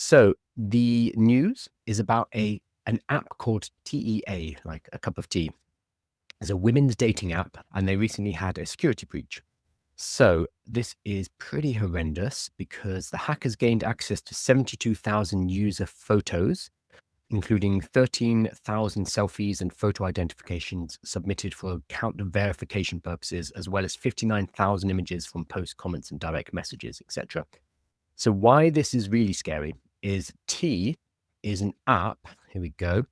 So the news is about an app called TEA, like a cup of tea. It's a women's dating app, and they recently had a security breach. So this is pretty horrendous because the hackers gained access to 72,000 user photos, including 13,000 selfies and photo identifications submitted for account verification purposes, as well as 59,000 images from posts, comments, and direct messages, etc. So why this is really scary is T is an app. Here we go.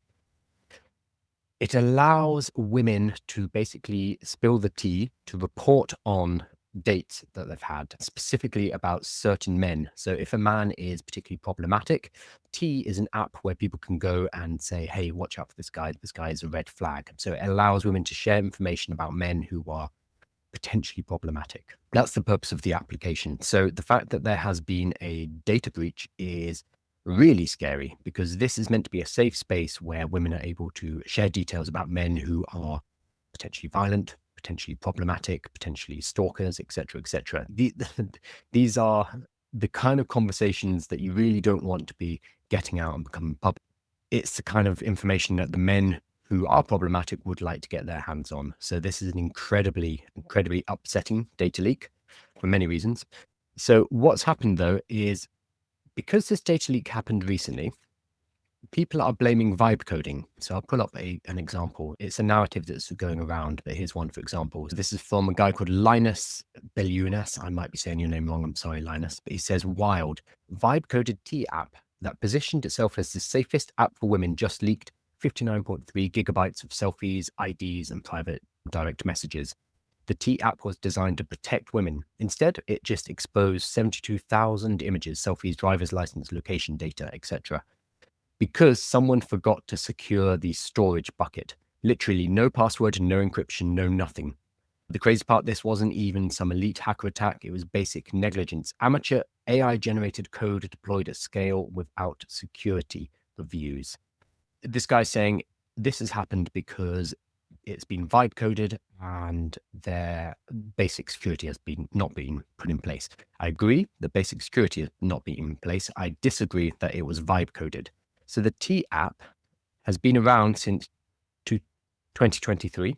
It allows women to basically spill the tea, to report on dates that they've had, specifically about certain men. So if a man is particularly problematic, T is an app where people can go and say, hey, watch out for this guy. This guy is a red flag. So it allows women to share information about men who are potentially problematic. That's the purpose of the application. So the fact that there has been a data breach is really scary because this is meant to be a safe space where women are able to share details about men who are potentially violent, potentially problematic, potentially stalkers, etc., etc. These are the kind of conversations that you really don't want to be getting out and becoming public. It's the kind of information that the men who are problematic would like to get their hands on. So this is an incredibly upsetting data leak for many reasons. So what's happened though is because this data leak happened recently, people are blaming vibe coding. So I'll pull up an example. It's a narrative that's going around, but here's one, for example. So this is from a guy called Linus Belunas. I might be saying your name wrong. I'm sorry, Linus. But he says, wild, vibe coded tea app that positioned itself as the safest app for women just leaked 59.3 gigabytes of selfies, IDs, and private direct messages. The T app was designed to protect women. Instead, it just exposed 72,000 images, selfies, driver's license, location data, etc. Because someone forgot to secure the storage bucket. Literally no password, no encryption, no nothing. The crazy part, this wasn't even some elite hacker attack. It was basic negligence. Amateur AI-generated code deployed at scale without security reviews. This guy's saying this has happened because it's been vibe coded and their basic security has not been put in place. I agree that basic security has not been in place. I disagree that it was vibe coded. So the T app has been around since 2023.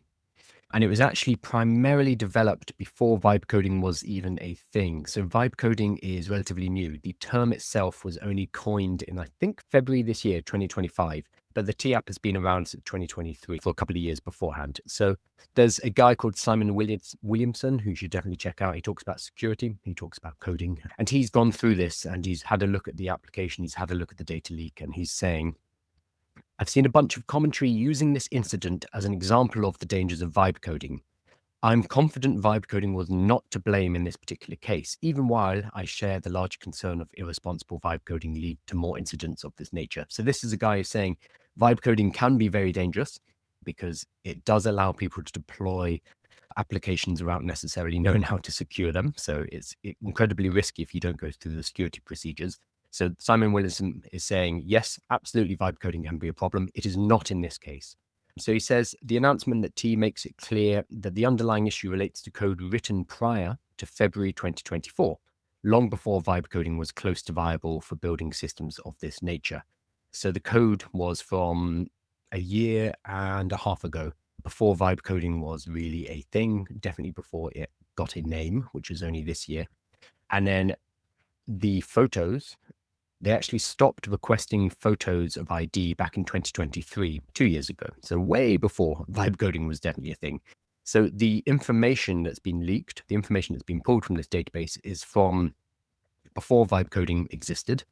And it was actually primarily developed before vibe coding was even a thing. So vibe coding is relatively new. The term itself was only coined in, I think, February this year, 2025. But the T app has been around since 2023 for a couple of years beforehand. So there's a guy called Simon Williamson who you should definitely check out. He talks about security, he talks about coding, and he's gone through this and he's had a look at the application, he's had a look at the data leak, and he's saying, I've seen a bunch of commentary using this incident as an example of the dangers of vibe coding. I'm confident vibe coding was not to blame in this particular case, even while I share the larger concern of irresponsible vibe coding lead to more incidents of this nature. So this is a guy who's saying vibe coding can be very dangerous because it does allow people to deploy applications without necessarily knowing how to secure them. So it's incredibly risky if you don't go through the security procedures. So Simon Williamson is saying, yes, absolutely, vibe coding can be a problem. It is not in this case. So he says, the announcement that T makes it clear that the underlying issue relates to code written prior to February 2024, long before vibe coding was close to viable for building systems of this nature. So the code was from a year and a half ago, before vibe coding was really a thing, definitely before it got a name, which was only this year. And then the photos, they actually stopped requesting photos of ID back in 2023, 2 years ago. So way before vibe coding was definitely a thing. So the information that's been leaked, the information that's been pulled from this database is from before vibe coding existed.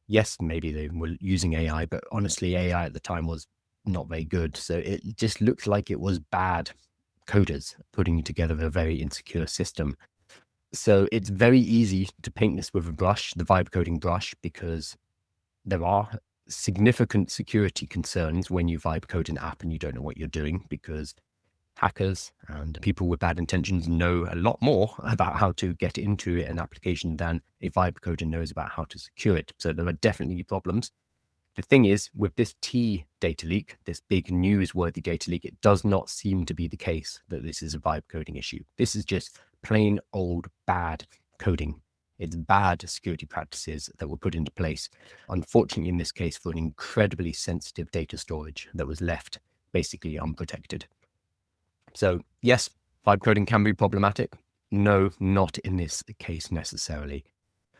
Yes, maybe they were using AI, but honestly, AI at the time was not very good. So it just looked like it was bad coders putting together a very insecure system. So it's very easy to paint this with a brush, the vibe coding brush, because there are significant security concerns when you vibe code an app and you don't know what you're doing, because hackers and people with bad intentions know a lot more about how to get into an application than a vibe coder knows about how to secure it. So there are definitely problems. The thing is, with this T data leak, this big newsworthy data leak, it does not seem to be the case that this is a vibe coding issue. This is just plain old bad coding. It's bad security practices that were put into place, unfortunately, in this case, for an incredibly sensitive data storage that was left basically unprotected. So yes, vibe coding can be problematic. No, not in this case necessarily.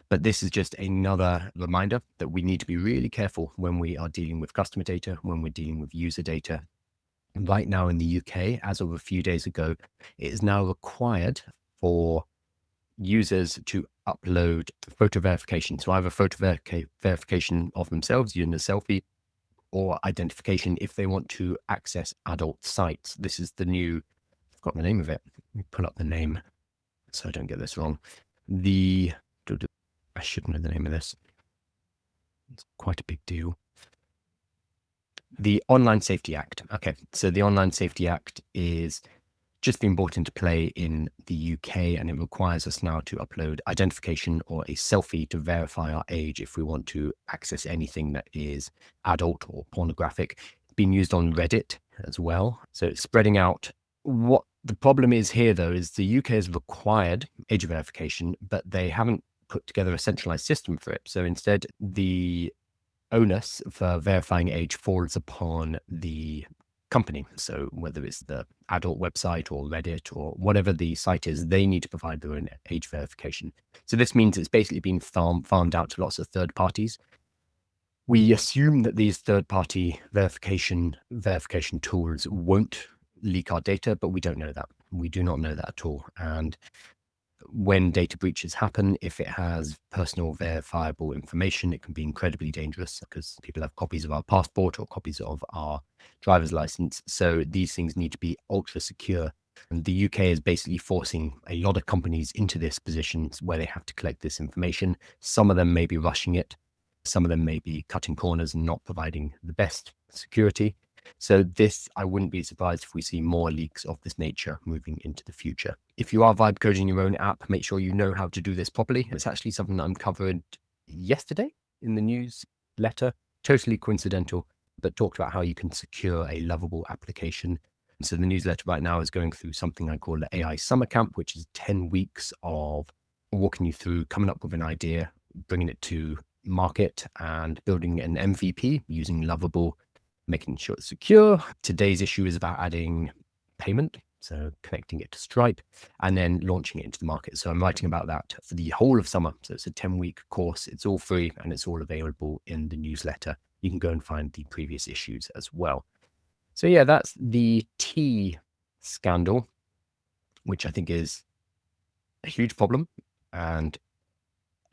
But this is just another reminder that we need to be really careful when we are dealing with customer data, when we're dealing with user data. Right now in the UK, as of a few days ago, it is now required for users to upload photo verification. So either photo verification of themselves using a selfie, or identification if they want to access adult sites. This is the new, I've got the name of it. Let me pull up the name so I don't get this wrong. I should know the name of this. It's quite a big deal. The Online Safety Act. Okay, so the Online Safety Act is just been brought into play in the UK, and it requires us now to upload identification or a selfie to verify our age if we want to access anything that is adult or pornographic. It's been used on Reddit as well. So it's spreading out. What the problem is here, though, is the UK has required age verification, but they haven't put together a centralized system for it. So instead, the onus for verifying age falls upon the company. So whether it's the adult website or Reddit or whatever the site is, they need to provide their own age verification. So this means it's basically been farmed out to lots of third parties. We assume that these third-party verification tools won't leak our data, but we don't know that. We do not know that at all. And when data breaches happen, if it has personal verifiable information, it can be incredibly dangerous because people have copies of our passport or copies of our driver's license. So these things need to be ultra secure. And the UK is basically forcing a lot of companies into this position where they have to collect this information. Some of them may be rushing it. Some of them may be cutting corners and not providing the best security. So this, I wouldn't be surprised if we see more leaks of this nature moving into the future. If you are vibe coding your own app, make sure you know how to do this properly. It's actually something that I'm covered yesterday in the newsletter. Totally coincidental, but talked about how you can secure a lovable application. So the newsletter right now is going through something I call the AI Summer Camp, which is 10 weeks of walking you through coming up with an idea, bringing it to market and building an MVP using Lovable, making sure it's secure. Today's issue is about adding payment, so connecting it to Stripe, and then launching it into the market. So I'm writing about that for the whole of summer. So it's a 10-week course. It's all free and it's all available in the newsletter. You can go and find the previous issues as well. So yeah, that's the T scandal, which I think is a huge problem and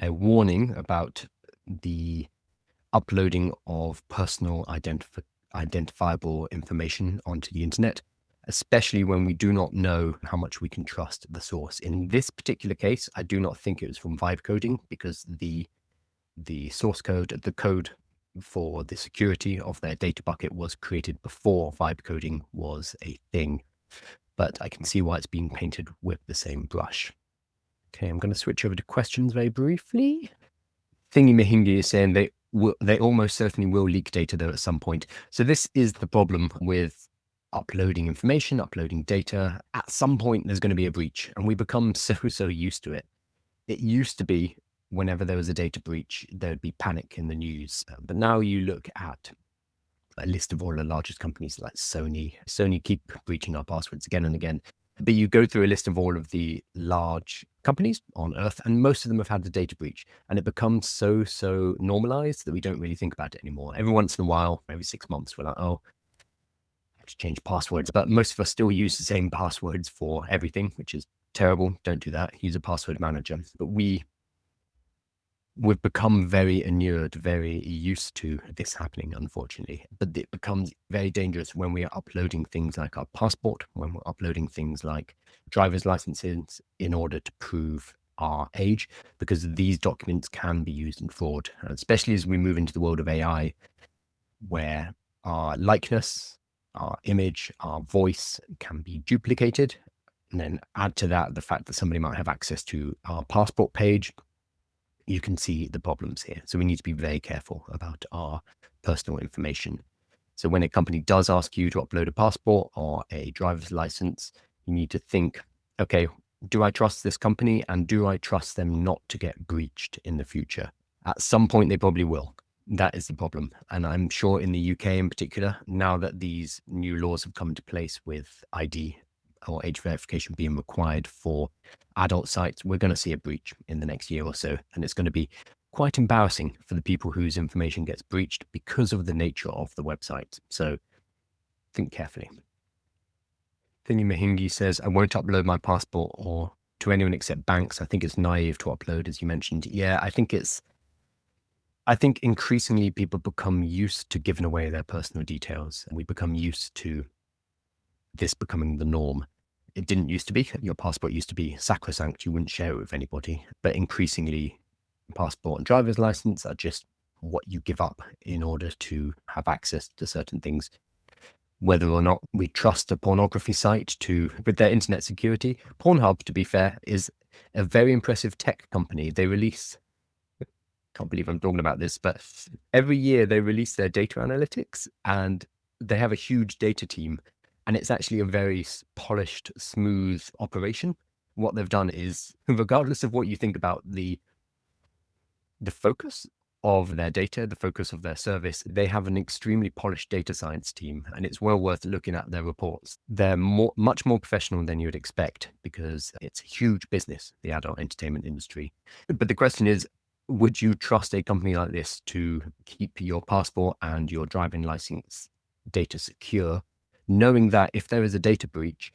a warning about the uploading of personal identifiable information onto the internet, especially when we do not know how much we can trust the source. In this particular case, I do not think it was from vibe coding because the source code, the code for the security of their data bucket was created before vibe coding was a thing. But I can see why it's being painted with the same brush. Okay, I'm going to switch over to questions very briefly. Thingy Mahingi is saying they almost certainly will leak data though at some point. So this is the problem with uploading information, uploading data. At some point, there's going to be a breach, and we become so used to it. It used to be whenever there was a data breach, there'd be panic in the news. But now you look at a list of all the largest companies like Sony. Sony keep breaching our passwords again and again. But you go through a list of all of the large companies on Earth, and most of them have had a data breach. And it becomes so normalized that we don't really think about it anymore. Every once in a while, every 6 months, we're like, oh, I have to change passwords. But most of us still use the same passwords for everything, which is terrible. Don't do that. Use a password manager. But we've become very inured, very used to this happening, unfortunately. But it becomes very dangerous when we are uploading things like our passport, when we're uploading things like driver's licenses in order to prove our age, because these documents can be used in fraud, especially as we move into the world of AI, where our likeness, our image, our voice can be duplicated. And then add to that the fact that somebody might have access to our passport page. You can see the problems here. So we need to be very careful about our personal information. So when a company does ask you to upload a passport or a driver's license, you need to think, okay, Do I trust this company, and do I trust them not to get breached in the future? At some point, they probably will. That is the problem. And I'm sure in the UK in particular, now that these new laws have come into place with ID or age verification being required for adult sites, we're going to see a breach in the next year or so. And it's going to be quite embarrassing for the people whose information gets breached because of the nature of the website. So think carefully. Thingy Mahingi says, I won't upload my passport or to anyone except banks. I think it's naive to upload, as you mentioned. Yeah, I think increasingly people become used to giving away their personal details, and we become used to this becoming the norm. It didn't used to be. Your passport used to be sacrosanct. You wouldn't share it with anybody. But increasingly, passport and driver's license are just what you give up in order to have access to certain things. Whether or not we trust a pornography site with their internet security. Pornhub, to be fair, is a very impressive tech company. They release, can't believe I'm talking about this, but every year they release their data analytics, and they have a huge data team, and it's actually a very polished, smooth operation. What they've done is, regardless of what you think about the focus of their data, the focus of their service, they have an extremely polished data science team, and it's well worth looking at their reports. They're much more professional than you would expect because it's a huge business, the adult entertainment industry. But the question is, would you trust a company like this to keep your passport and your driving license data secure, knowing that if there is a data breach,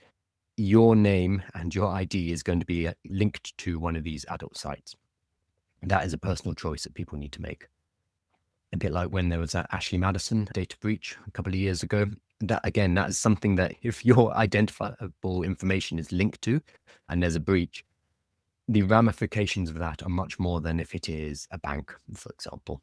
your name and your ID is going to be linked to one of these adult sites? That is a personal choice that people need to make. A bit like when there was that Ashley Madison data breach a couple of years ago. That is something that if your identifiable information is linked to and there's a breach, the ramifications of that are much more than if it is a bank, for example.